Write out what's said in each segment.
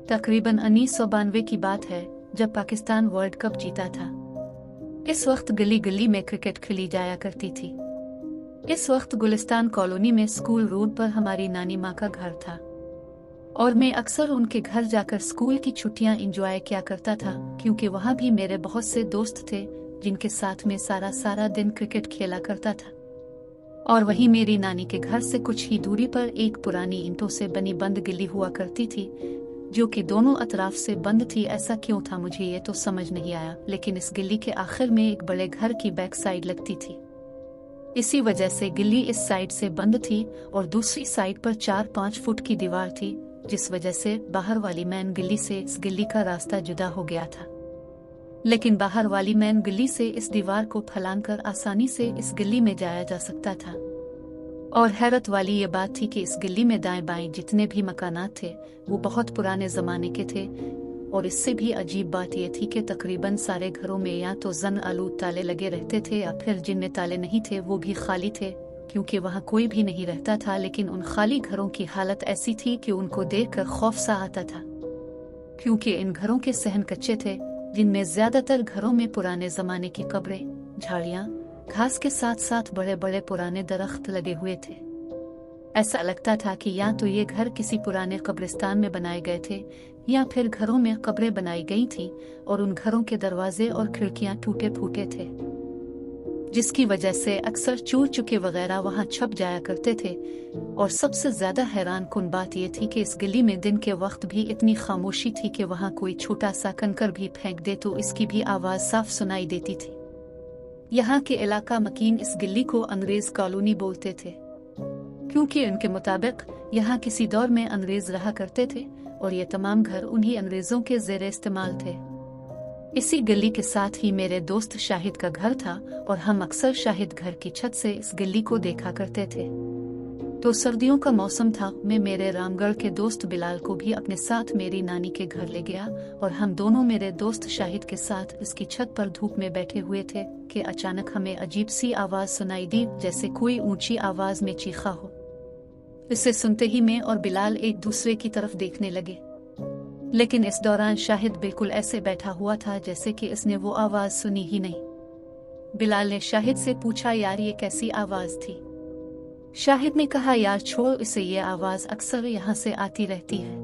तकरीबन 1992 की बात है जब पाकिस्तान वर्ल्ड कप जीता था। इस वक्त गली गली में क्रिकेट खेली जाया करती थी। इस वक्त गुलिस्तान कॉलोनी में स्कूल रोड पर हमारी नानी माँ का घर था और मैं अक्सर उनके घर जाकर स्कूल की छुट्टियां एंजॉय किया करता था, क्योंकि वहाँ भी मेरे बहुत से दोस्त थे जिनके साथ में सारा दिन क्रिकेट खेला करता था। और वहीं मेरी नानी के घर से कुछ ही दूरी पर एक पुरानी ईंटों से बनी बंद गली हुआ करती थी, जो कि दोनों अतराफ से बंद थी। ऐसा क्यों था मुझे ये तो समझ नहीं आया, लेकिन इस गली के आखिर में एक बड़े घर की बैक साइड लगती थी। इसी वजह से गली इस साइड से बंद थी और दूसरी साइड पर 4-5 फुट की दीवार थी, जिस वजह से बाहर वाली मेन गली से इस गली का रास्ता जुदा हो गया था। लेकिन बाहर वाली मेन गली से इस दीवार को फलांकर आसानी से इस गली में जाया जा सकता था। और हैरत वाली ये बात थी कि इस गली में दाएं बाएं जितने भी मकानात थे वो बहुत पुराने जमाने के थे। और इससे भी अजीब बात ये थी कि तकरीबन सारे घरों में या तो जन आलूद ताले लगे रहते थे या फिर जिनमें ताले नहीं थे वो भी खाली थे, क्योंकि वहाँ कोई भी नहीं रहता था। लेकिन उन खाली घरों की हालत ऐसी थी कि उनको देखकर खौफ सा आता था, क्योंकि इन घरों के सहन कच्चे थे, जिनमें ज्यादातर घरों में पुराने जमाने की कब्रें, झाड़ियां, घास के साथ साथ बड़े बड़े पुराने दरख्त लगे हुए थे। ऐसा लगता था कि या तो ये घर किसी पुराने कब्रिस्तान में बनाए गए थे या फिर घरों में कब्रें बनाई गई थी और उन घरों के दरवाजे और खिड़कियां टूटे फूटे थे, जिसकी वजह से अक्सर चोर चुके वगैरह वहां छप जाया करते थे। और सबसे ज्यादा हैरान कुन बात यह थी कि इस गली में दिन के वक्त भी इतनी खामोशी थी कि वहां कोई छोटा सा कंकर भी फेंक दे तो इसकी भी आवाज साफ सुनाई देती थी। यहाँ के इलाका मकीन इस गली को अंग्रेज कॉलोनी बोलते थे, क्योंकि उनके मुताबिक यहाँ किसी दौर में अंग्रेज रहा करते थे और ये तमाम घर उन्हीं अंग्रेजों के ज़ेरे इस्तेमाल थे। इसी गली के साथ ही मेरे दोस्त शाहिद का घर था और हम अक्सर शाहिद घर की छत से इस गली को देखा करते थे। तो सर्दियों का मौसम था, मैं मेरे रामगढ़ के दोस्त बिलाल को भी अपने साथ मेरी नानी के घर ले गया और हम दोनों मेरे दोस्त शाहिद के साथ इसकी छत पर धूप में बैठे हुए थे कि अचानक हमें अजीब सी आवाज सुनाई दी, जैसे कोई ऊंची आवाज में चीखा हो। इसे सुनते ही मैं और बिलाल एक दूसरे की तरफ देखने लगे, लेकिन इस दौरान शाहिद बिल्कुल ऐसे बैठा हुआ था जैसे कि इसने वो आवाज सुनी ही नहीं। बिलाल ने शाहिद से पूछा, यार ये कैसी आवाज थी? शाहिद ने कहा, यार छोड़ इसे, ये आवाज अक्सर यहाँ से आती रहती है।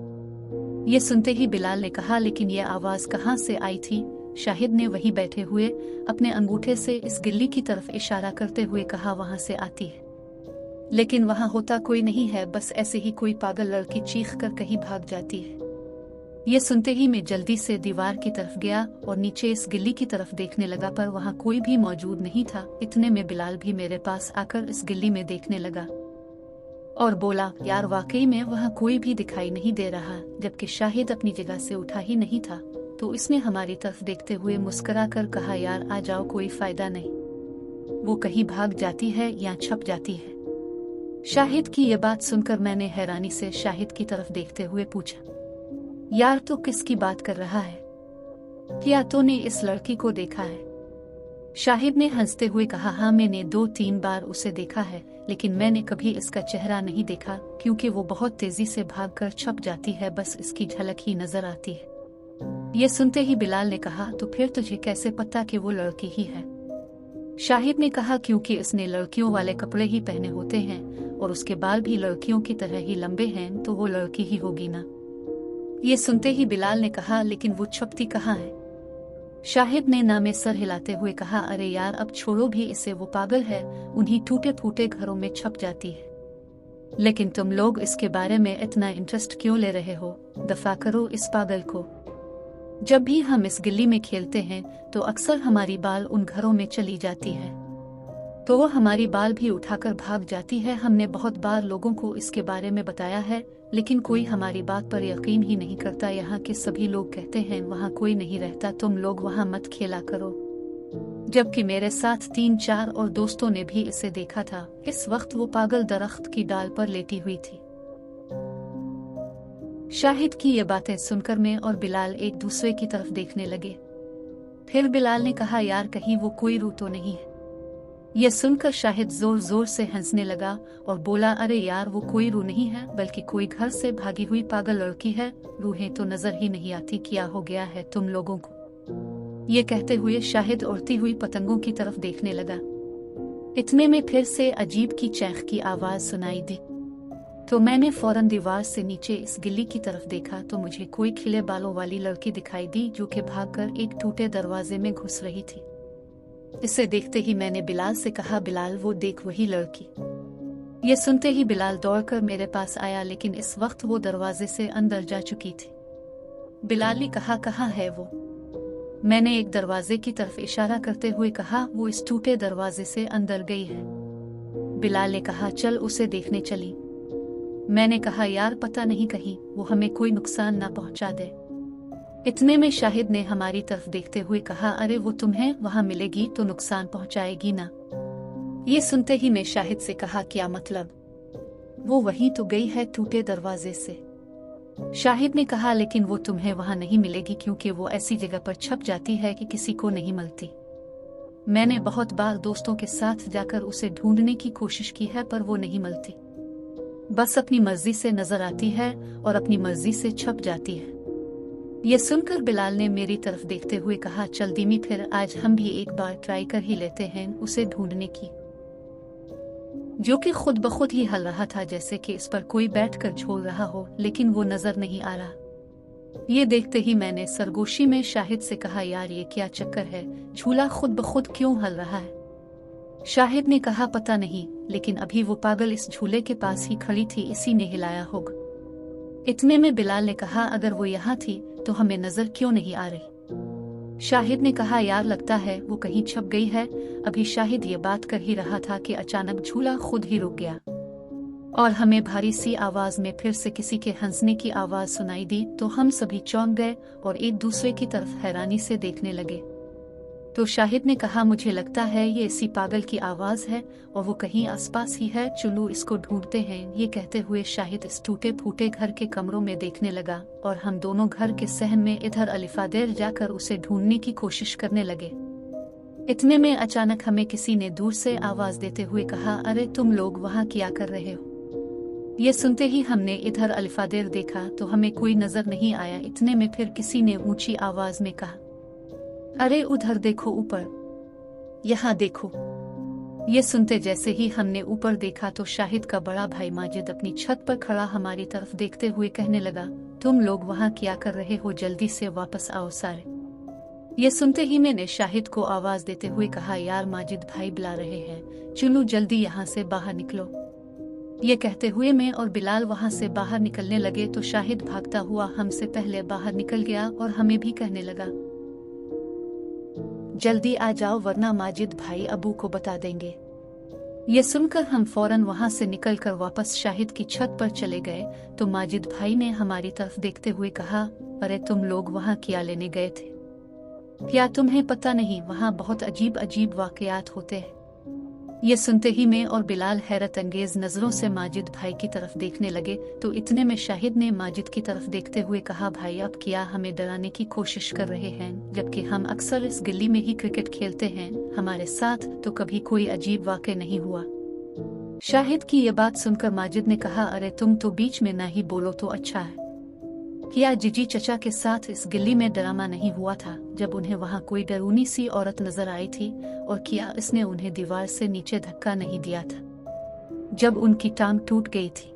ये सुनते ही बिलाल ने कहा, लेकिन ये आवाज कहाँ से आई थी? शाहिद ने वहीं बैठे हुए अपने अंगूठे से इस गिल्ली की तरफ इशारा करते हुए कहा, वहां से आती है, लेकिन वहां होता कोई नहीं है, बस ऐसे ही कोई पागल लड़की चीख कर कहीं भाग जाती है। ये सुनते ही मैं जल्दी से दीवार की तरफ गया और नीचे इस गिल्ली की तरफ देखने लगा, पर वहां कोई भी मौजूद नहीं था। इतने में बिलाल भी मेरे पास आकर इस गिल्ली में देखने लगा और बोला, यार वाकई में वहां कोई भी दिखाई नहीं दे रहा। जबकि शाहिद अपनी जगह से उठा ही नहीं था, तो इसने हमारी तरफ देखते हुए मुस्कुरा कर कहा, यार आ जाओ, कोई फायदा नहीं, वो कहीं भाग जाती है या छप जाती है। शाहिद की ये बात सुनकर मैंने हैरानी से शाहिद की तरफ देखते हुए पूछा, यार तू किसकी बात कर रहा है? क्या तूने इस लड़की को देखा है? शाहिद ने हंसते हुए कहा, हाँ मैंने 2-3 बार उसे देखा है, लेकिन मैंने कभी इसका चेहरा नहीं देखा, क्योंकि वो बहुत तेजी से भागकर छप जाती है, बस इसकी झलक ही नजर आती है। ये सुनते ही बिलाल ने कहा, तो फिर तुझे कैसे पता कि वो लड़की ही है? शाहिद ने कहा, क्योंकि उसने लड़कियों वाले कपड़े ही पहने होते हैं और उसके बाल भी लड़कियों की तरह ही लंबे हैं, तो वो लड़की ही होगी ना। ये सुनते ही बिलाल ने कहा, लेकिन वो छपती कहाँ है? शाहिद ने ना में सर हिलाते हुए कहा, अरे यार अब छोड़ो भी इसे, वो पागल है, उन्हीं टूटे फूटे घरों में छप जाती है। लेकिन तुम लोग इसके बारे में इतना इंटरेस्ट क्यों ले रहे हो? दफा करो इस पागल को। जब भी हम इस गिल्ली में खेलते हैं तो अक्सर हमारी बाल उन घरों में चली जाती है, तो वो हमारी बाल भी उठाकर भाग जाती है। हमने बहुत बार लोगों को इसके बारे में बताया है, लेकिन कोई हमारी बात पर यकीन ही नहीं करता। यहाँ के सभी लोग कहते हैं वहाँ कोई नहीं रहता, तुम लोग वहाँ मत खेला करो। जबकि मेरे साथ 3-4 और दोस्तों ने भी इसे देखा था। इस वक्त वो पागल दरख्त की डाल पर लेटी हुई थी। शाहिद की ये बातें सुनकर मैं और बिलाल एक दूसरे की तरफ देखने लगे। फिर बिलाल ने कहा, यार कहीं वो कोई रूह तो नहीं है? यह सुनकर शाहिद जोर जोर से हंसने लगा और बोला, अरे यार, वो कोई रूह नहीं है बल्कि कोई घर से भागी हुई पागल लड़की है। रूहें तो नजर ही नहीं आती, क्या हो गया है तुम लोगों को? ये कहते हुए शाहिद उड़ती हुई पतंगों की तरफ देखने लगा। इतने में फिर से अजीब की चैख की आवाज सुनाई दी, तो मैंने फौरन दीवार से नीचे इस गिल्ली की तरफ देखा तो मुझे कोई खिले बालों वाली लड़की दिखाई दी जो कि भागकर एक टूटे दरवाजे में घुस रही थी। इसे देखते ही मैंने बिलाल से कहा, बिलाल वो देख वही लड़की। ये सुनते ही बिलाल दौड़कर मेरे पास आया, लेकिन इस वक्त वो दरवाजे से अंदर जा चुकी थी। बिलाल ने कहा, कहाँ है वो? मैंने एक दरवाजे की तरफ इशारा करते हुए कहा, वो इस टूटे दरवाजे से अंदर गई है। बिलाल ने कहा, चल उसे देखने चली। मैंने कहा, यार पता नहीं कहीं वो हमें कोई नुकसान ना पहुंचा दे। इतने में शाहिद ने हमारी तरफ देखते हुए कहा, अरे वो तुम्हें वहां मिलेगी तो नुकसान पहुंचाएगी ना। ये सुनते ही मैं शाहिद से कहा, क्या मतलब? वो वहीं तो गई है टूटे दरवाजे से। शाहिद ने कहा, लेकिन वो तुम्हें वहां नहीं मिलेगी क्योंकि वो ऐसी जगह पर छप जाती है कि किसी को नहीं मिलती। मैंने बहुत बार दोस्तों के साथ जाकर उसे ढूंढने की कोशिश की है पर वो नहीं मिलती। बस अपनी मर्जी से नजर आती है और अपनी मर्जी से छप जाती है। ये सुनकर बिलाल ने मेरी तरफ देखते हुए कहा, चल दीमी, फिर आज हम भी एक बार ट्राई कर ही लेते हैं उसे ढूंढने की। जो कि खुद ब खुद ही हल रहा था, जैसे कि इस पर कोई बैठकर झोल रहा हो, लेकिन वो नजर नहीं आ रहा। ये देखते ही मैंने सरगोशी में शाहिद से कहा, यार ये क्या चक्कर है, झूला खुद ब खुद क्यों हल रहा है? शाहिद ने कहा, पता नहीं, लेकिन अभी वो पागल इस झूले के पास ही खड़ी थी, इसी ने हिलाया होगा। इतने में बिलाल ने कहा, अगर वो यहाँ थी तो हमें नजर क्यों नहीं आ रही? शाहिद ने कहा, यार लगता है वो कहीं छप गई है। अभी शाहिद ये बात कर ही रहा था कि अचानक झूला खुद ही रुक गया और हमें भारी सी आवाज में फिर से किसी के हंसने की आवाज सुनाई दी। तो हम सभी चौंक गए और एक दूसरे की तरफ हैरानी से देखने लगे। तो शाहिद ने कहा, मुझे लगता है ये इसी पागल की आवाज है और वो कहीं आसपास ही है, चलो इसको ढूंढते हैं। ये कहते हुए शाहिद इस टूटे फूटे घर के कमरों में देखने लगा और हम दोनों घर के सहन में इधर अलिफादेर जाकर उसे ढूंढने की कोशिश करने लगे। इतने में अचानक हमें किसी ने दूर से आवाज देते हुए कहा, अरे तुम लोग वहाँ क्या कर रहे हो? ये सुनते ही हमने इधर अलिफादेर देखा तो हमें कोई नजर नहीं आया। इतने में फिर किसी ने ऊंची आवाज में कहा, अरे उधर देखो, ऊपर, यहाँ देखो। ये सुनते जैसे ही हमने ऊपर देखा तो शाहिद का बड़ा भाई माजिद अपनी छत पर खड़ा हमारी तरफ देखते हुए कहने लगा, तुम लोग वहाँ क्या कर रहे हो, जल्दी से वापस आओ सारे। ये सुनते ही मैंने शाहिद को आवाज देते हुए कहा, यार माजिद भाई बुला रहे हैं, चलो जल्दी यहाँ से बाहर निकलो। ये कहते हुए मैं और बिलाल वहाँ से बाहर निकलने लगे तो शाहिद भागता हुआ हमसे पहले बाहर निकल गया और हमें भी कहने लगा, जल्दी आ जाओ वरना माजिद भाई अबू को बता देंगे। ये सुनकर हम फौरन वहां से निकलकर वापस शाहिद की छत पर चले गए तो माजिद भाई ने हमारी तरफ देखते हुए कहा, अरे तुम लोग वहां क्या लेने गए थे? क्या तुम्हें पता नहीं वहां बहुत अजीब अजीब वाकयात होते हैं? ये सुनते ही मैं और बिलाल हैरत अंगेज नजरों से माजिद भाई की तरफ देखने लगे तो इतने में शाहिद ने माजिद की तरफ देखते हुए कहा, भाई अब क्या हमें डराने की कोशिश कर रहे हैं, जबकि हम अक्सर इस गली में ही क्रिकेट खेलते हैं, हमारे साथ तो कभी कोई अजीब वाक़या नहीं हुआ। शाहिद की ये बात सुनकर माजिद ने कहा, अरे तुम तो बीच में ना ही बोलो तो अच्छा है। क्या जीजी चचा के साथ इस गली में ड्रामा नहीं हुआ था जब उन्हें वहाँ कोई डरूनी सी औरत नजर आई थी? और क्या इसने उन्हें दीवार से नीचे धक्का नहीं दिया था जब उनकी टांग टूट गई थी?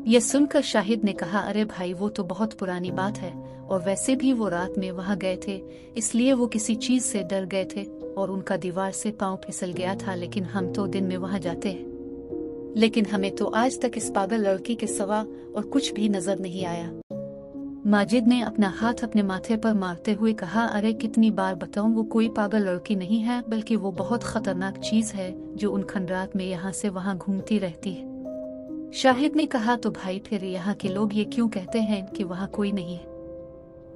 ये सुनकर शाहिद ने कहा, अरे भाई वो तो बहुत पुरानी बात है और वैसे भी वो रात में वहाँ गए थे इसलिए वो किसी चीज से डर गए थे और उनका दीवार से पांव फिसल गया था, लेकिन हम तो दिन में वहाँ जाते हैं, लेकिन हमें तो आज तक इस पागल लड़की के सिवा और कुछ भी नजर नहीं आया। माजिद ने अपना हाथ अपने माथे पर मारते हुए कहा, अरे कितनी बार बताऊं, वो कोई पागल लड़की नहीं है बल्कि वो बहुत खतरनाक चीज है जो उन खंडरात में यहाँ से वहाँ घूमती रहती है। शाहिद ने कहा, तो भाई फिर यहाँ के लोग ये क्यों कहते हैं कि वहाँ कोई नहीं है?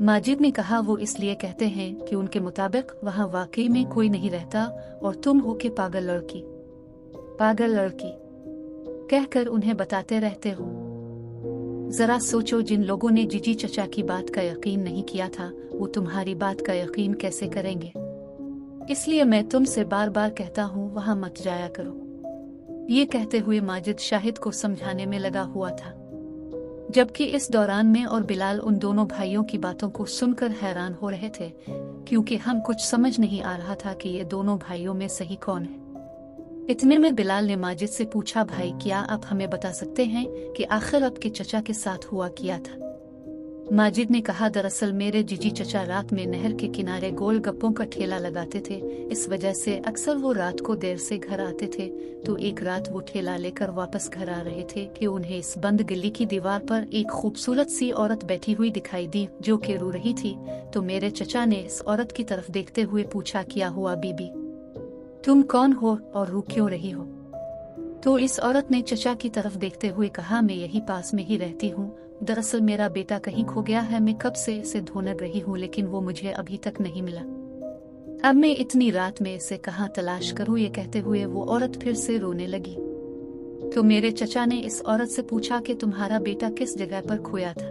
माजिद ने कहा, वो इसलिए कहते हैं कि उनके मुताबिक वहाँ वाकई में कोई नहीं रहता और तुम हो के पागल लड़की कहकर उन्हें बताते रहते हो। जरा सोचो, जिन लोगों ने जीजी चचा की बात का यकीन नहीं किया था वो तुम्हारी बात का यकीन कैसे करेंगे? इसलिए मैं तुमसे बार बार कहता हूँ वहाँ मत जाया करो। ये कहते हुए माजिद शाहिद को समझाने में लगा हुआ था, जबकि इस दौरान मैं और बिलाल उन दोनों भाइयों की बातों को सुनकर हैरान हो रहे थे, क्योंकि हम कुछ समझ नहीं आ रहा था कि ये दोनों भाइयों में सही कौन है। इतने में बिलाल ने माजिद से पूछा, भाई क्या आप हमें बता सकते हैं कि आखिर आपके चचा के साथ हुआ क्या था? माजिद ने कहा, दरअसल मेरे जीजी चचा रात में नहर के किनारे गोलगप्पों का ठेला लगाते थे। इस वजह से अक्सर वो रात को देर से घर आते थे। तो एक रात वो ठेला लेकर वापस घर आ रहे थे कि उन्हें इस बंद गली की दीवार पर एक खूबसूरत सी औरत बैठी हुई दिखाई दी जो कि रो रही थी। तो मेरे चचा ने इस औरत की तरफ देखते हुए पूछा, क्या हुआ बीबी, तुम कौन हो और रो क्यों रही हो? तो इस औरत ने चचा की तरफ देखते हुए कहा, मैं यही पास में ही रहती हूँ। दरअसल मेरा बेटा कहीं खो गया है। मैं कब से इसे ढूंढ रही हूँ लेकिन वो मुझे अभी तक नहीं मिला। अब मैं इतनी रात में इसे कहाँ तलाश करूँ? ये कहते हुए वो औरत फिर से रोने लगी। तो मेरे चचा ने इस औरत से पूछा कि तुम्हारा बेटा किस जगह पर खोया था?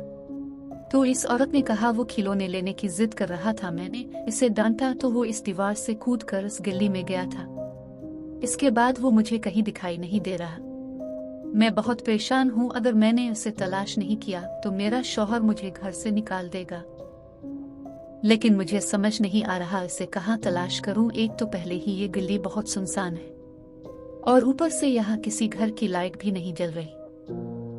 तो इस औरत ने कहा, वो खिलौने लेने की जिद कर रहा था। मैंने इसे डांटा तो वो इस दीवार से कूदकर इस गली में गया था। इसके बाद वो मुझे कहीं दिखाई नहीं दे रहा। मैं बहुत परेशान हूँ। अगर मैंने उसे तलाश नहीं किया तो मेरा शौहर मुझे घर से निकाल देगा, लेकिन मुझे समझ नहीं आ रहा इसे कहाँ तलाश करूँ। एक तो पहले ही ये गली बहुत सुनसान है और ऊपर से यहाँ किसी घर की लाइट भी नहीं जल रही।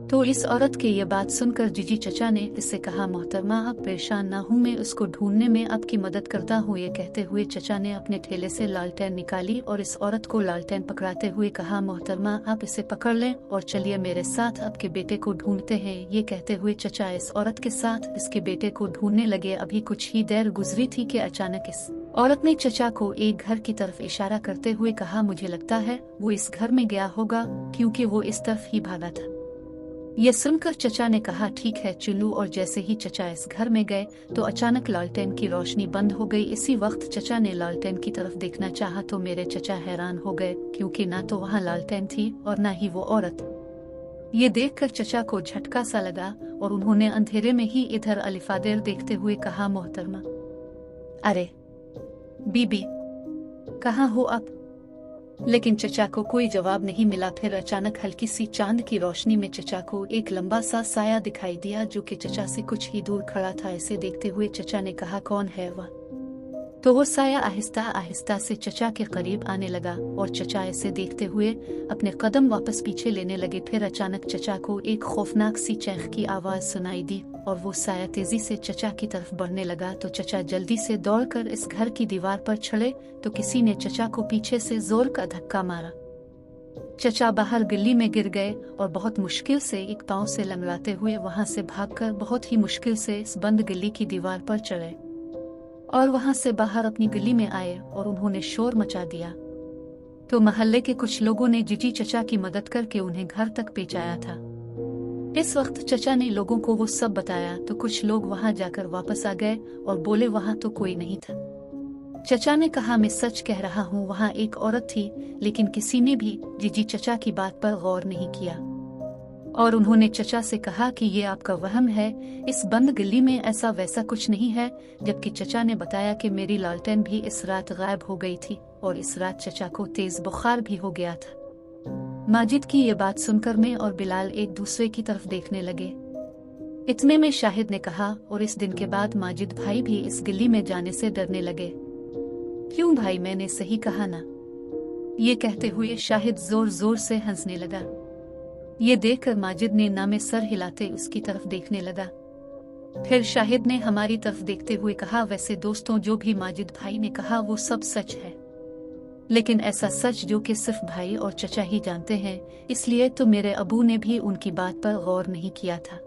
तो इस औरत के ये बात सुनकर जीजी चचा ने इससे कहा, मोहतरमा आप परेशान ना हूँ, मैं उसको ढूंढने में आपकी मदद करता हूँ। ये कहते हुए चचा ने अपने ठेले से लालटेन निकाली और इस औरत को लालटेन पकड़ाते हुए कहा, मोहतरमा आप इसे पकड़ लें और चलिए मेरे साथ आपके बेटे को ढूंढते हैं। ये कहते हुए चचा इस औरत के साथ इसके बेटे को ढूंढने लगे। अभी कुछ ही देर गुजरी थी कि अचानक इस औरत ने चचा को एक घर की तरफ इशारा करते हुए कहा, मुझे लगता है वो इस घर में गया होगा क्योंकि वो इस तरफ ही भागा था। ये सुनकर चचा ने कहा, ठीक है चलू। और जैसे ही चचा इस घर में गए तो अचानक लालटेन की रोशनी बंद हो गई। इसी वक्त चचा ने लालटेन की तरफ देखना चाहा तो मेरे चचा हैरान हो गए, क्योंकि ना तो वहाँ लालटेन थी और ना ही वो औरत। ये देखकर चचा को झटका सा लगा और उन्होंने अंधेरे में ही इधर अलिफादेर देखते हुए कहा, मोहतरमा, अरे बीबी कहाँ हो आप? लेकिन चचा को कोई जवाब नहीं मिला। फिर अचानक हल्की सी चांद की रोशनी में चचा को एक लंबा सा साया दिखाई दिया जो कि चचा से कुछ ही दूर खड़ा था। इसे देखते हुए चचा ने कहा, कौन है वह? तो वो साया आहिस्ता आहिस्ता से चचा के करीब आने लगा और चचा इसे देखते हुए अपने कदम वापस पीछे लेने लगे। फिर अचानक चचा को एक खौफनाक सी चीख की आवाज सुनाई दी और वो साया तेजी से चचा की तरफ बढ़ने लगा। तो चचा जल्दी से दौड़कर इस घर की दीवार पर चढ़े तो किसी ने चचा को पीछे से जोर का धक्का मारा। चचा बाहर गली में गिर गए और बहुत मुश्किल से एक पांव से लंगड़ाते हुए वहां से भागकर बहुत ही मुश्किल से इस बंद गली की दीवार पर चढ़े और वहां से बाहर अपनी गली में आए और उन्होंने शोर मचा दिया। तो मोहल्ले के कुछ लोगों ने जीजी चचा की मदद करके उन्हें घर तक पहुंचाया था। इस वक्त चचा ने लोगों को वो सब बताया तो कुछ लोग वहां जाकर वापस आ गए और बोले, वहां तो कोई नहीं था। चचा ने कहा, मैं सच कह रहा हूँ, वहां एक औरत थी, लेकिन किसी ने भी जीजी चचा की बात पर गौर नहीं किया और उन्होंने चचा से कहा कि ये आपका वहम है, इस बंद गली में ऐसा वैसा कुछ नहीं है। जबकि चचा ने बताया कि मेरी लालटेन भी इस रात गायब हो गई थी और इस रात चचा को तेज बुखार भी हो गया था। माजिद की ये बात सुनकर मैं और बिलाल एक दूसरे की तरफ देखने लगे। इतने में शाहिद ने कहा, और इस दिन के बाद माजिद भाई भी इस गली में जाने से डरने लगे। क्यों भाई, मैंने सही कहा ना? ये कहते हुए शाहिद जोर जोर से हंसने लगा। ये देखकर माजिद ने ना में सर हिलाते उसकी तरफ देखने लगा। फिर शाहिद ने हमारी तरफ देखते हुए कहा, वैसे दोस्तों जो भी माजिद भाई ने कहा वो सब सच है, लेकिन ऐसा सच जो कि सिर्फ भाई और चचा ही जानते हैं। इसलिए तो मेरे अबू ने भी उनकी बात पर गौर नहीं किया था,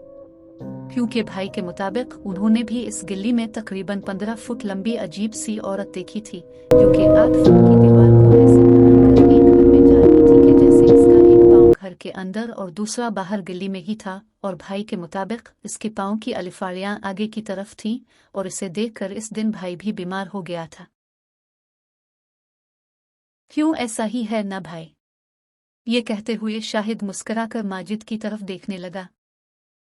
क्योंकि भाई के मुताबिक उन्होंने भी इस गली में तकरीबन 15 फुट लंबी अजीब सी औरत देखी थी जो कि 8 फुट की दीवार को ऐसे बनाकर एक घर में जा रही थी कि जैसे इसका एक पाँव घर के अंदर और दूसरा बाहर गली में ही था। और भाई के मुताबिक इसके पाँव की अलिफाड़ियाँ आगे की तरफ थी और इसे देखकर इस दिन भाई भी बीमार हो गया था। क्यों, ऐसा ही है ना भाई? ये कहते हुए शाहिद मुस्कुराकर माजिद की तरफ देखने लगा।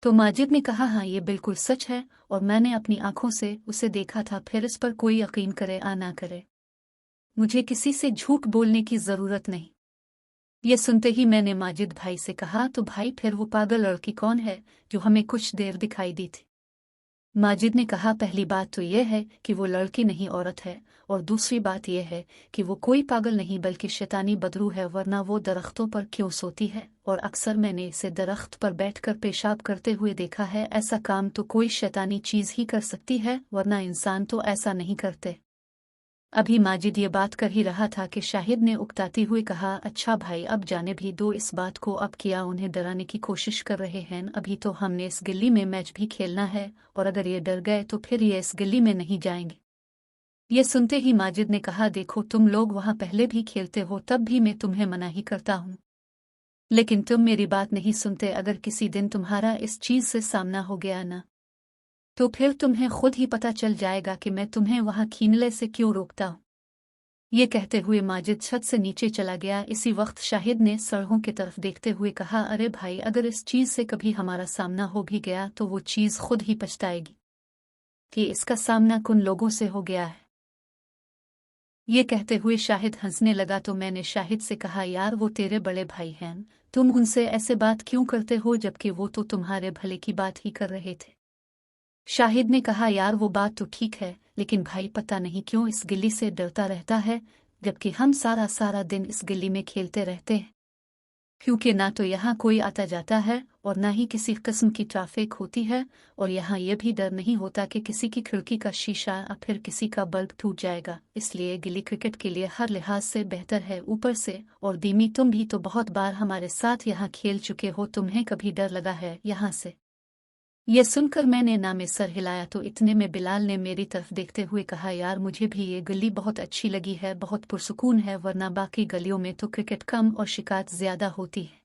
तो माजिद ने कहा, हाँ ये बिल्कुल सच है और मैंने अपनी आंखों से उसे देखा था। फिर इस पर कोई यकीन करे या ना करे, मुझे किसी से झूठ बोलने की जरूरत नहीं। ये सुनते ही मैंने माजिद भाई से कहा, तो भाई फिर वो पागल लड़की कौन है जो हमें कुछ देर दिखाई दी थी? माजिद ने कहा, पहली बात तो यह है कि वो लड़की नहीं औरत है, और दूसरी बात यह है कि वो कोई पागल नहीं बल्कि शैतानी बदरू है, वरना वो दरख्तों पर क्यों सोती है? और अक्सर मैंने इसे दरख्त पर बैठकर पेशाब करते हुए देखा है। ऐसा काम तो कोई शैतानी चीज ही कर सकती है, वरना इंसान तो ऐसा नहीं करते। अभी माजिद ये बात कर ही रहा था कि शाहिद ने उकताते हुए कहा, अच्छा भाई अब जाने भी दो इस बात को, अब किया उन्हें डराने की कोशिश कर रहे हैं। अभी तो हमने इस गली में मैच भी खेलना है, और अगर ये डर गए तो फिर ये इस गली में नहीं जाएंगे। ये सुनते ही माजिद ने कहा, देखो तुम लोग वहां पहले भी खेलते हो, तब भी मैं तुम्हें मना ही करता हूँ, लेकिन तुम मेरी बात नहीं सुनते। अगर किसी दिन तुम्हारा इस चीज से सामना हो गया ना, तो फिर तुम्हें खुद ही पता चल जाएगा कि मैं तुम्हें वहां खेलने से क्यों रोकता हूँ। ये कहते हुए माजिद छत से नीचे चला गया। इसी वक्त शाहिद ने सड़कों की तरफ देखते हुए कहा, अरे भाई अगर इस चीज से कभी हमारा सामना हो भी गया तो वो चीज खुद ही पछताएगी कि इसका सामना कुन लोगों से हो गया है। ये कहते हुए शाहिद हंसने लगा, तो मैंने शाहिद से कहा, यार वो तेरे बड़े भाई हैं, तुम उनसे ऐसे बात क्यों करते हो, जबकि वो तो तुम्हारे भले की बात ही कर रहे थे। शाहिद ने कहा, यार वो बात तो ठीक है, लेकिन भाई पता नहीं क्यों इस गिल्ली से डरता रहता है, जबकि हम सारा सारा दिन इस गिल्ली में खेलते रहते हैं। क्योंकि ना तो यहाँ कोई आता जाता है और ना ही किसी किस्म की ट्रैफिक होती है, और यहाँ ये भी डर नहीं होता कि किसी की खिड़की का शीशा या फिर किसी का बल्ब टूट जाएगा। इसलिए गिल्ली क्रिकेट के लिए हर लिहाज से बेहतर है। ऊपर से और दीमी तुम भी तो बहुत बार हमारे साथ यहाँ खेल चुके हो, तुम्हें कभी डर लगा है यहाँ से? ये सुनकर मैंने ना में सर हिलाया, तो इतने में बिलाल ने मेरी तरफ देखते हुए कहा, यार मुझे भी ये गली बहुत अच्छी लगी है, बहुत पुरसुकून है, वरना बाकी गलियों में तो क्रिकेट कम और शिकायत ज्यादा होती है।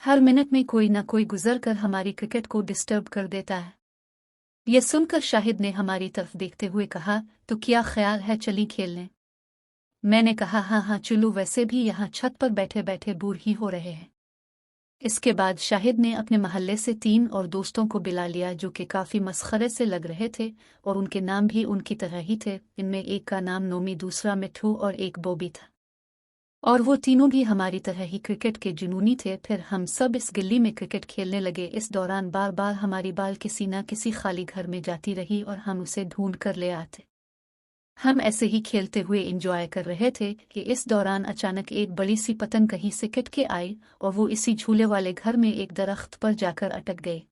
हर मिनट में कोई ना कोई गुजर कर हमारी क्रिकेट को डिस्टर्ब कर देता है। ये सुनकर शाहिद ने हमारी तरफ देखते हुए कहा, तो क्या ख्याल है चली खेलने? मैंने कहा, हाँ हाँ चलो, वैसे भी यहाँ छत पर बैठे बैठे बोर ही हो रहे हैं। इसके बाद शाहिद ने अपने महल्ले से 3 और दोस्तों को बुला लिया, जो कि काफी मस्खरे से लग रहे थे, और उनके नाम भी उनकी तरह ही थे। इनमें एक का नाम नोमी, दूसरा मिठू और एक बॉबी था, और वो तीनों भी हमारी तरह ही क्रिकेट के जुनूनी थे। फिर हम सब इस गली में क्रिकेट खेलने लगे। इस दौरान बार बार हमारी बाल किसी न किसी खाली घर में जाती रही और हम उसे ढूंढ कर ले आते। हम ऐसे ही खेलते हुए एंजॉय कर रहे थे कि इस दौरान अचानक एक बड़ी सी पतंग कहीं से कट के आई, और वो इसी झूले वाले घर में एक दरख्त पर जाकर अटक गए,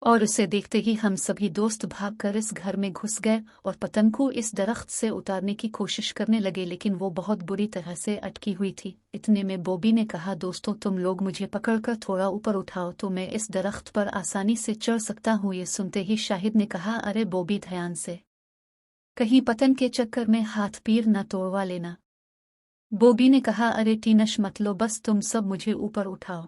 और उसे देखते ही हम सभी दोस्त भागकर इस घर में घुस गए और पतंग को इस दरख्त से उतारने की कोशिश करने लगे, लेकिन वो बहुत बुरी तरह से अटकी हुई थी। इतने में बॉबी ने कहा, दोस्तों तुम लोग मुझे पकड़कर थोड़ा ऊपर उठाओ तो मैं इस दरख्त पर आसानी से चढ़ सकता हूँ। ये सुनते ही शाहिद ने कहा, अरे बॉबी ध्यान से, कहीं पतंग के चक्कर में हाथ पैर न तोड़वा लेना। बॉबी ने कहा, अरे टीनश मत लो, बस तुम सब मुझे ऊपर उठाओ।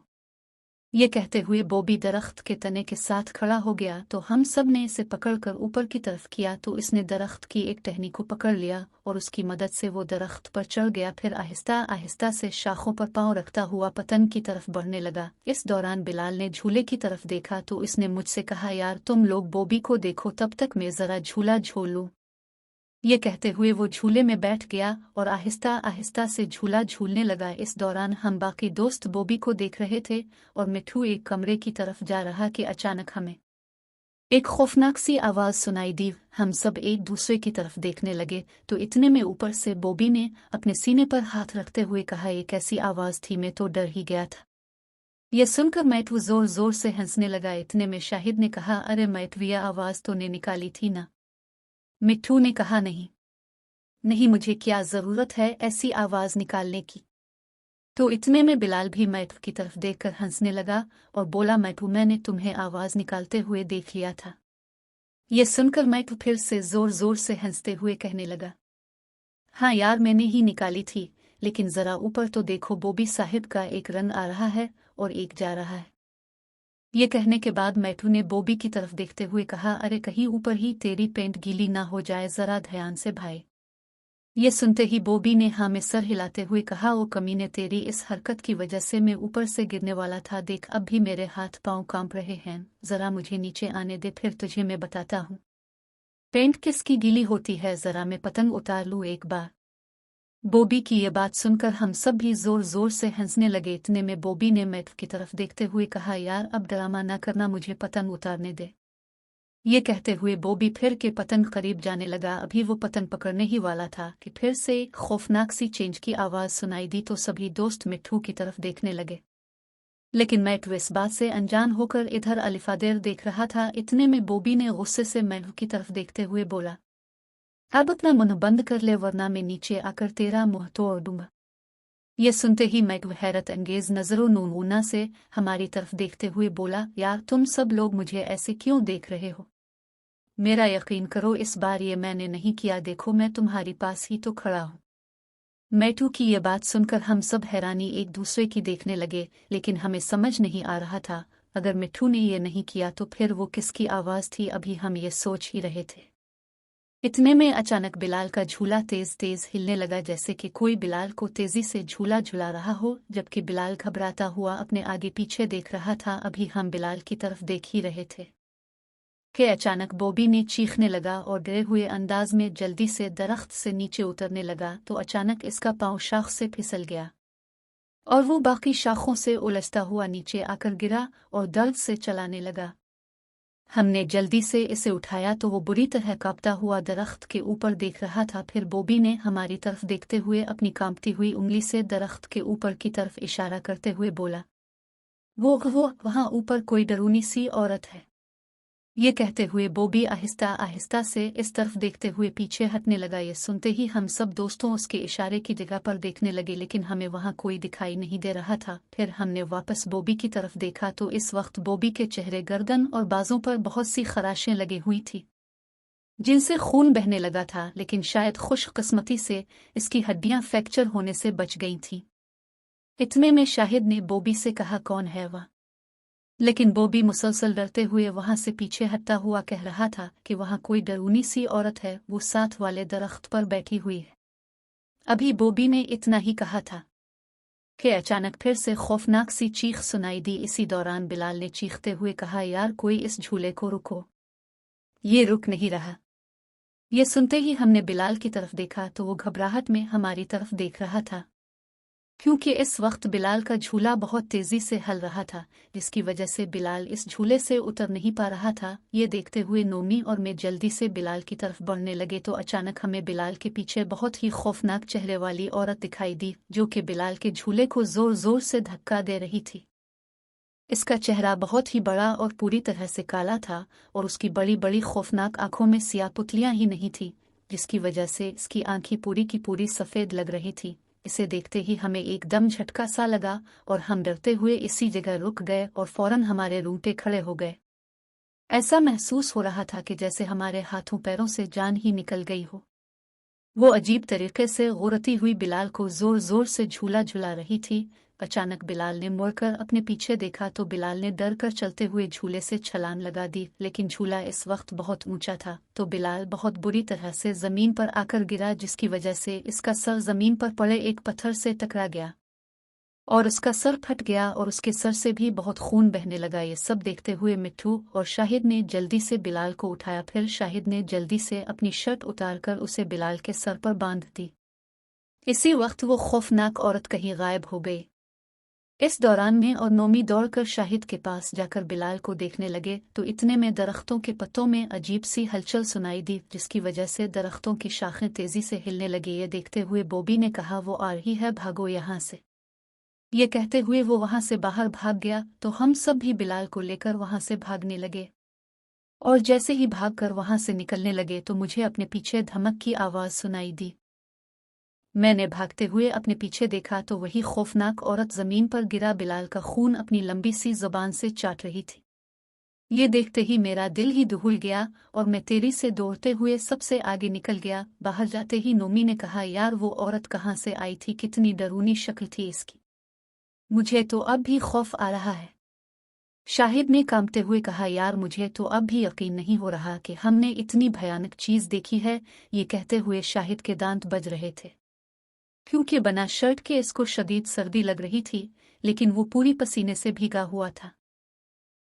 ये कहते हुए बॉबी दरख्त के तने के साथ खड़ा हो गया, तो हम सब ने इसे पकड़कर ऊपर की तरफ किया, तो इसने दरख्त की एक टहनी को पकड़ लिया और उसकी मदद से वो दरख्त पर चढ़ गया। फिर आहिस्ता आहिस्ता से शाखों पर पांव रखता हुआ पतंग की तरफ बढ़ने लगा। इस दौरान बिलाल ने झूले की तरफ देखा, तो इसने मुझसे कहा, यार तुम लोग बॉबी को देखो, तब तक मैं जरा झूला झूल लूं। ये कहते हुए वो झूले में बैठ गया और आहिस्ता आहिस्ता से झूला झूलने लगा। इस दौरान हम बाकी दोस्त बॉबी को देख रहे थे और मिठू एक कमरे की तरफ जा रहा कि अचानक हमें एक खौफनाक सी आवाज सुनाई दी। हम सब एक दूसरे की तरफ देखने लगे, तो इतने में ऊपर से बॉबी ने अपने सीने पर हाथ रखते हुए कहा, ये कैसी आवाज थी, मैं तो डर ही गया था। यह सुनकर मैठू जोर जोर से हंसने लगा। इतने में शाहिद ने कहा, अरे मैठू, यह आवाज तो ने निकाली थी ना? मिठू ने कहा, नहीं नहीं, मुझे क्या जरूरत है ऐसी आवाज निकालने की। तो इतने में बिलाल भी मैठू की तरफ देखकर हंसने लगा और बोला, मैठू, मैंने तुम्हें आवाज निकालते हुए देख लिया था। यह सुनकर मैठू फिर से जोर जोर से हंसते हुए कहने लगा, हाँ यार मैंने ही निकाली थी, लेकिन जरा ऊपर तो देखो, बॉबी साहिब का एक रंग आ रहा है और एक जा रहा है। ये कहने के बाद मैठू ने बॉबी की तरफ देखते हुए कहा, अरे कहीं ऊपर ही तेरी पेंट गीली ना हो जाए, जरा ध्यान से भाई। ये सुनते ही बॉबी ने हाँ में सर हिलाते हुए कहा, ओ कमीने, तेरी इस हरकत की वजह से मैं ऊपर से गिरने वाला था। देख अब भी मेरे हाथ पांव कांप रहे हैं, जरा मुझे नीचे आने दे, फिर तुझे मैं बताता हूँ। पेंट किसकी गीली होती है, जरा मैं पतंग उतार लूं एक बार। बॉबी की ये बात सुनकर हम सब भी जोर जोर से हंसने लगे। इतने में बॉबी ने मैट की तरफ देखते हुए कहा, यार अब ड्रामा ना करना, मुझे पतंग उतारने दे। ये कहते हुए बॉबी फिर के पतंग करीब जाने लगा। अभी वो पतंग पकड़ने ही वाला था कि फिर से एक खौफनाक सी चेंज की आवाज सुनाई दी तो सभी दोस्त मिट्ठू की तरफ देखने लगे। लेकिन मैट इस बात से अनजान होकर इधर अलिफादेर देख रहा था। इतने में बॉबी ने गुस्से से मैट की तरफ देखते हुए बोला, अब अपना मुंह बंद कर ले वरना मैं नीचे आकर तेरा मुंह तोड़ दूंगा। ये सुनते ही मैट हैरत अंगेज नजरों नूना से हमारी तरफ देखते हुए बोला, यार तुम सब लोग मुझे ऐसे क्यों देख रहे हो? मेरा यकीन करो, इस बार ये मैंने नहीं किया, देखो मैं तुम्हारी पास ही तो खड़ा हूं। मैटू की ये बात सुनकर हम सब हैरानी एक दूसरे की देखने लगे, लेकिन हमें समझ नहीं आ रहा था अगर मिट्ठू ने ये नहीं किया तो फिर वो किसकी आवाज थी। अभी हम ये सोच ही रहे थे। इतने में अचानक बिलाल का झूला तेज तेज हिलने लगा, जैसे कि कोई बिलाल को तेजी से झूला झुला रहा हो, जबकि बिलाल घबराता हुआ अपने आगे पीछे देख रहा था। अभी हम बिलाल की तरफ देख ही रहे थे कि अचानक बॉबी ने चीखने लगा और डरे हुए अंदाज में जल्दी से दरख्त से नीचे उतरने लगा तो अचानक इसका पांव शाख से फिसल गया और वो बाकी शाखों से उलझता हुआ नीचे आकर गिरा और दर्द से चलाने लगा। हमने जल्दी से इसे उठाया तो वो बुरी तरह कांपता हुआ दरख्त के ऊपर देख रहा था। फिर बॉबी ने हमारी तरफ देखते हुए अपनी कांपती हुई उंगली से दरख्त के ऊपर की तरफ इशारा करते हुए बोला, वो वहां ऊपर कोई डरूनी सी औरत है। ये कहते हुए बॉबी आहिस्ता आहिस्ता से इस तरफ देखते हुए पीछे हटने लगा। ये सुनते ही हम सब दोस्तों उसके इशारे की जगह पर देखने लगे, लेकिन हमें वहां कोई दिखाई नहीं दे रहा था। फिर हमने वापस बॉबी की तरफ देखा तो इस वक्त बॉबी के चेहरे, गर्दन और बाजों पर बहुत सी खराशें लगी हुई थी जिनसे खून बहने लगा था, लेकिन शायद खुशकिस्मती से इसकी हड्डियां फ्रैक्चर होने से बच गई थीं। इतने में शाहिद ने बॉबी से कहा, कौन है वह? लेकिन बॉबी मुसलसल डरते हुए वहां से पीछे हटता हुआ कह रहा था कि वहां कोई डरूनी सी औरत है, वो साथ वाले दरख्त पर बैठी हुई है। अभी बॉबी ने इतना ही कहा था कि अचानक फिर से खौफनाक सी चीख सुनाई दी। इसी दौरान बिलाल ने चीखते हुए कहा, यार कोई इस झूले को रुको। ये रुक नहीं रहा। ये सुनते ही हमने बिलाल की तरफ देखा तो वो घबराहट में हमारी तरफ देख रहा था, क्योंकि इस वक्त बिलाल का झूला बहुत तेजी से हिल रहा था, जिसकी वजह से बिलाल इस झूले से उतर नहीं पा रहा था। ये देखते हुए नोमी और मैं जल्दी से बिलाल की तरफ बढ़ने लगे तो अचानक हमें बिलाल के पीछे बहुत ही खौफनाक चेहरे वाली औरत दिखाई दी, जो कि बिलाल के झूले को जोर जोर से धक्का दे रही थी। इसका चेहरा बहुत ही बड़ा और पूरी तरह से काला था और उसकी बड़ी बड़ी खौफनाक आंखों में सियाह पुतलियां ही नहीं थी, जिसकी वजह से इसकी आंखें पूरी की पूरी सफेद लग रही थी। इसे देखते ही हमें एकदम झटका सा लगा और हम डरते हुए इसी जगह रुक गए और फौरन हमारे रूंगटे खड़े हो गए। ऐसा महसूस हो रहा था कि जैसे हमारे हाथों पैरों से जान ही निकल गई हो। वो अजीब तरीके से घूरती हुई बिलाल को जोर जोर से झूला झुला रही थी। अचानक बिलाल ने मुड़कर अपने पीछे देखा तो बिलाल ने डर कर चलते हुए झूले से छलांग लगा दी, लेकिन झूला इस वक्त बहुत ऊंचा था तो बिलाल बहुत बुरी तरह से जमीन पर आकर गिरा, जिसकी वजह से इसका सर जमीन पर पड़े एक पत्थर से टकरा गया और उसका सर फट गया और उसके सर से भी बहुत खून बहने लगा। ये सब देखते हुए मिट्ठू और शाहिद ने जल्दी से बिलाल को उठाया। फिर शाहिद ने जल्दी से अपनी शर्ट उतारकर उसे बिलाल के सर पर बांध दी। इसी वक्त वो खौफनाक औरत कहीं गायब हो गई। इस दौरान मैं और नोमी दौड़कर शाहिद के पास जाकर बिलाल को देखने लगे तो इतने में दरख्तों के पत्तों में अजीब सी हलचल सुनाई दी, जिसकी वजह से दरख्तों की शाखें तेजी से हिलने लगी। ये देखते हुए बॉबी ने कहा, वो आ रही है, भागो यहाँ से। ये कहते हुए वो वहां से बाहर भाग गया तो हम सब भी बिलाल को लेकर वहां से भागने लगे और जैसे ही भागकर वहां से निकलने लगे तो मुझे अपने पीछे धमक की आवाज सुनाई दी। मैंने भागते हुए अपने पीछे देखा तो वही खौफनाक औरत जमीन पर गिरा बिलाल का खून अपनी लंबी सी जुबान से चाट रही थी। ये देखते ही मेरा दिल ही दहल गया और मैं तेजी से दौड़ते हुए सबसे आगे निकल गया। बाहर जाते ही नोमी ने कहा, यार वो औरत कहाँ से आई थी, कितनी डरूनी शक्ल थी इसकी, मुझे तो अब भी खौफ आ रहा है। शाहिद ने कांपते हुए कहा, यार मुझे तो अब भी यकीन नहीं हो रहा कि हमने इतनी भयानक चीज देखी है। ये कहते हुए शाहिद के दांत बज रहे थे, क्योंकि बना शर्ट के इसको शदीद सर्दी लग रही थी, लेकिन वो पूरी पसीने से भीगा हुआ था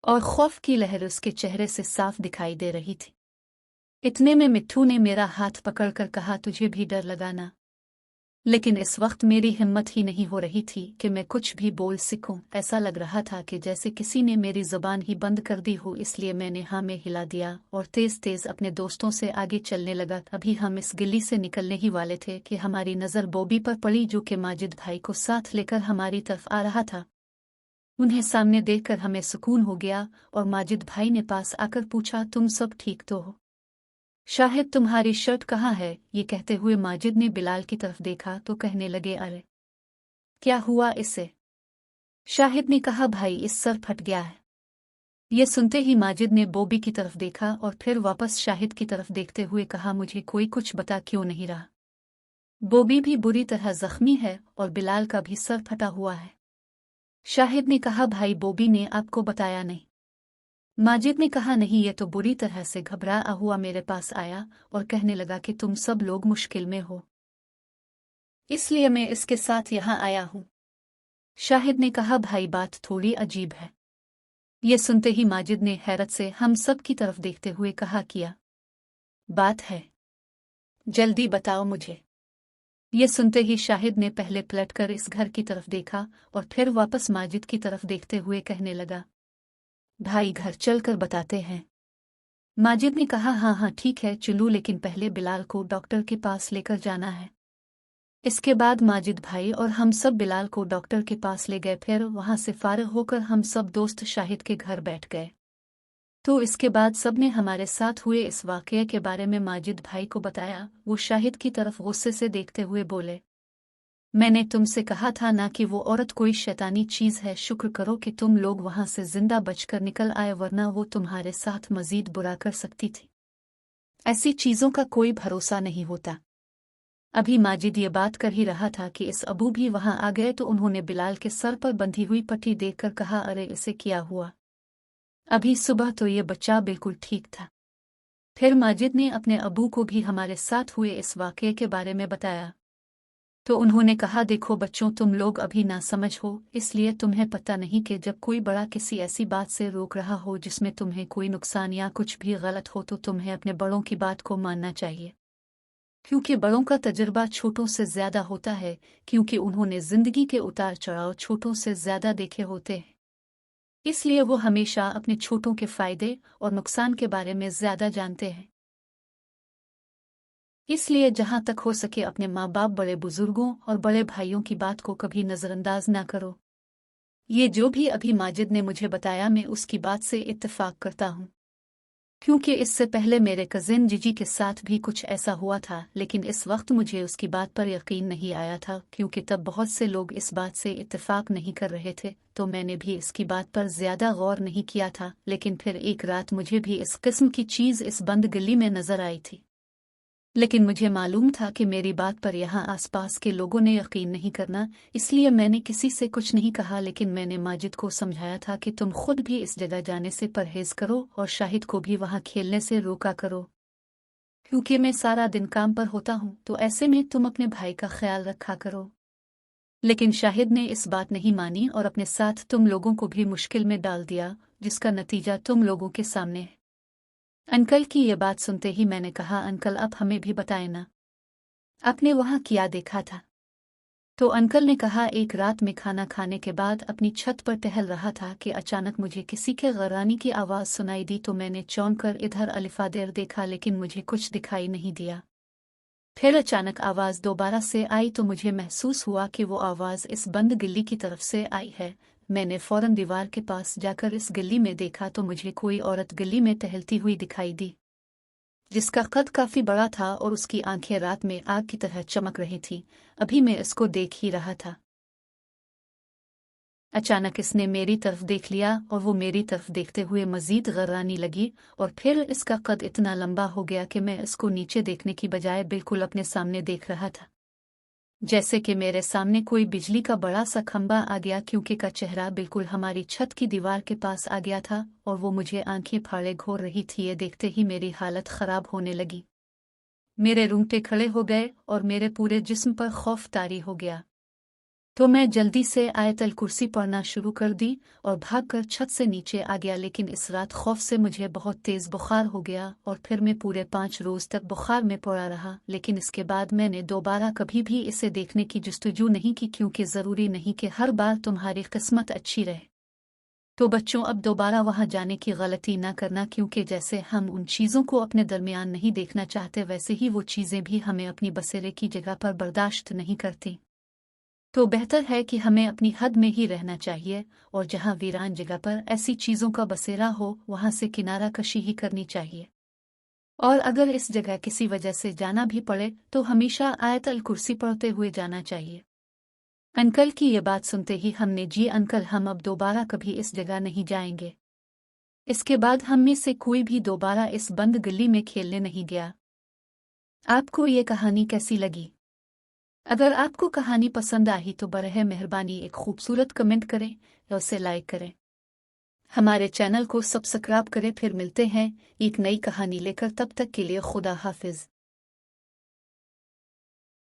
और खौफ की लहर उसके चेहरे से साफ दिखाई दे रही थी। इतने में मिट्ठू ने मेरा हाथ पकड़कर कहा, तुझे भी डर लगा ना? लेकिन इस वक्त मेरी हिम्मत ही नहीं हो रही थी कि मैं कुछ भी बोल सकूं। ऐसा लग रहा था कि जैसे किसी ने मेरी जुबान ही बंद कर दी हो। इसलिए मैंने हाँ में हिला दिया और तेज तेज अपने दोस्तों से आगे चलने लगा। अभी हम इस गली से निकलने ही वाले थे कि हमारी नज़र बॉबी पर पड़ी, जो कि माजिद भाई को साथ लेकर हमारी तरफ आ रहा था। उन्हें सामने देखकर हमें सुकून हो गया और माजिद भाई ने पास आकर पूछा, तुम सब ठीक तो हो? शाहिद, तुम्हारी शर्ट कहाँ है? ये कहते हुए माजिद ने बिलाल की तरफ देखा तो कहने लगे, अरे क्या हुआ इससे? शाहिद ने कहा, भाई इस सर फट गया है। ये सुनते ही माजिद ने बॉबी की तरफ देखा और फिर वापस शाहिद की तरफ देखते हुए कहा, मुझे कोई कुछ बता क्यों नहीं रहा? बॉबी भी बुरी तरह जख्मी है और बिलाल का भी सर फटा हुआ है। शाहिद ने कहा, भाई बॉबी ने आपको बताया नहीं? माजिद ने कहा, नहीं, ये तो बुरी तरह से घबराया हुआ मेरे पास आया और कहने लगा कि तुम सब लोग मुश्किल में हो, इसलिए मैं इसके साथ यहाँ आया हूँ। शाहिद ने कहा, भाई बात थोड़ी अजीब है। ये सुनते ही माजिद ने हैरत से हम सब की तरफ देखते हुए कहा, क्या बात है? जल्दी बताओ मुझे। ये सुनते ही शाहिद ने पहले पलटकर इस घर की तरफ देखा और फिर वापस माजिद की तरफ देखते हुए कहने लगा, भाई घर चलकर बताते हैं। माजिद ने कहा, हाँ हाँ ठीक है चलूं, लेकिन पहले बिलाल को डॉक्टर के पास लेकर जाना है। इसके बाद माजिद भाई और हम सब बिलाल को डॉक्टर के पास ले गए। फिर वहां से फारिग होकर हम सब दोस्त शाहिद के घर बैठ गए। तो इसके बाद सब ने हमारे साथ हुए इस वाकये के बारे में माजिद भाई को बताया। वो शाहिद की तरफ गुस्से से देखते हुए बोले, मैंने तुमसे कहा था ना कि वो औरत कोई शैतानी चीज है। शुक्र करो कि तुम लोग वहां से जिंदा बचकर निकल आए, वरना वो तुम्हारे साथ मजीद बुरा कर सकती थी। ऐसी चीजों का कोई भरोसा नहीं होता। अभी माजिद ये बात कर ही रहा था कि इस अबू भी वहां आ गए तो उन्होंने बिलाल के सर पर बंधी हुई पट्टी देखकर कहा, अरे इसे क्या हुआ? अभी सुबह तो ये बच्चा बिल्कुल ठीक था। फिर माजिद ने अपने अबू को भी हमारे साथ हुए इस वाकये के बारे में बताया तो उन्होंने कहा, देखो बच्चों, तुम लोग अभी ना समझ हो, इसलिए तुम्हें पता नहीं कि जब कोई बड़ा किसी ऐसी बात से रोक रहा हो जिसमें तुम्हें कोई नुकसान या कुछ भी गलत हो तो तुम्हें अपने बड़ों की बात को मानना चाहिए, क्योंकि बड़ों का तजुर्बा छोटों से ज्यादा होता है, क्योंकि उन्होंने जिंदगी के उतार चढ़ाव छोटों से ज्यादा देखे होते हैं। इसलिए वो हमेशा अपने छोटों के फायदे और नुकसान के बारे में ज्यादा जानते हैं। इसलिए जहां तक हो सके अपने माँ बाप, बड़े बुजुर्गों और बड़े भाइयों की बात को कभी नज़रअंदाज ना करो। ये जो भी अभी माजिद ने मुझे बताया, मैं उसकी बात से इत्तेफाक करता हूँ, क्योंकि इससे पहले मेरे कजिन जीजी के साथ भी कुछ ऐसा हुआ था, लेकिन इस वक्त मुझे उसकी बात पर यकीन नहीं आया था, क्योंकि तब बहुत से लोग इस बात से इत्तेफाक नहीं कर रहे थे, तो मैंने भी इसकी बात पर ज्यादा गौर नहीं किया था। लेकिन फिर एक रात मुझे भी इस किस्म की चीज इस बंद गली में नजर आई थी, लेकिन मुझे मालूम था कि मेरी बात पर यहाँ आसपास के लोगों ने यकीन नहीं करना, इसलिए मैंने किसी से कुछ नहीं कहा। लेकिन मैंने माजिद को समझाया था कि तुम खुद भी इस जगह जाने से परहेज करो और शाहिद को भी वहाँ खेलने से रोका करो, क्योंकि मैं सारा दिन काम पर होता हूँ, तो ऐसे में तुम अपने भाई का ख्याल रखा करो। लेकिन शाहिद ने इस बात नहीं मानी और अपने साथ तुम लोगों को भी मुश्किल में डाल दिया, जिसका नतीजा तुम लोगों के सामने है। अंकल की ये बात सुनते ही मैंने कहा, अंकल आप हमें भी बताएं ना, आपने वहां क्या देखा था? तो अंकल ने कहा, एक रात में खाना खाने के बाद अपनी छत पर टहल रहा था कि अचानक मुझे किसी के गरानी की आवाज़ सुनाई दी, तो मैंने चौंक कर इधर अलिफा देर देखा, लेकिन मुझे कुछ दिखाई नहीं दिया। फिर अचानक आवाज़ दोबारा से आई तो मुझे महसूस हुआ कि वो आवाज़ इस बंद गिल्ली की तरफ से आई है। मैंने फौरन दीवार के पास जाकर इस गली में देखा तो मुझे कोई औरत गली में टहलती हुई दिखाई दी, जिसका कद काफी बड़ा था और उसकी आंखें रात में आग की तरह चमक रही थी। अभी मैं इसको देख ही रहा था, अचानक इसने मेरी तरफ देख लिया और वो मेरी तरफ देखते हुए मजीद गर्रानी लगी, और फिर इसका कद इतना लंबा हो गया कि मैं इसको नीचे देखने की बजाय बिल्कुल अपने सामने देख रहा था, जैसे कि मेरे सामने कोई बिजली का बड़ा सा खंबा आ गया, क्योंकि का चेहरा बिल्कुल हमारी छत की दीवार के पास आ गया था और वो मुझे आंखें फाड़े घूर रही थी। ये देखते ही मेरी हालत खराब होने लगी, मेरे रूंगटे खड़े हो गए और मेरे पूरे जिस्म पर खौफ तारी हो गया। तो मैं जल्दी से आयतल कुर्सी पढ़ना शुरू कर दी और भागकर छत से नीचे आ गया। लेकिन इस रात खौफ से मुझे बहुत तेज बुखार हो गया और फिर मैं पूरे 5 रोज तक बुखार में पड़ा रहा। लेकिन इसके बाद मैंने दोबारा कभी भी इसे देखने की जुस्तजू नहीं की, क्योंकि ज़रूरी नहीं कि हर बार तुम्हारी किस्मत अच्छी रहे। तो बच्चों, अब दोबारा वहां जाने की गलती ना करना, क्योंकि जैसे हम उन चीज़ों को अपने दरमियान नहीं देखना चाहते, वैसे ही वो चीज़ें भी हमें अपनी बसेरे की जगह पर बर्दाश्त नहीं करती। तो बेहतर है कि हमें अपनी हद में ही रहना चाहिए, और जहां वीरान जगह पर ऐसी चीज़ों का बसेरा हो वहां से किनारा कशी ही करनी चाहिए। और अगर इस जगह किसी वजह से जाना भी पड़े तो हमेशा आयतल कुर्सी पढ़ते हुए जाना चाहिए। अंकल की ये बात सुनते ही हमने, जी अंकल, हम अब दोबारा कभी इस जगह नहीं जाएंगे। इसके बाद हम में से कोई भी दोबारा इस बंद गली में खेलने नहीं गया। आपको ये कहानी कैसी लगी? अगर आपको कहानी पसंद आई तो बरह मेहरबानी एक खूबसूरत कमेंट करें या उसे लाइक करें। हमारे चैनल को सब्सक्राइब करें। फिर मिलते हैं एक नई कहानी लेकर, तब तक के लिए खुदा हाफिज।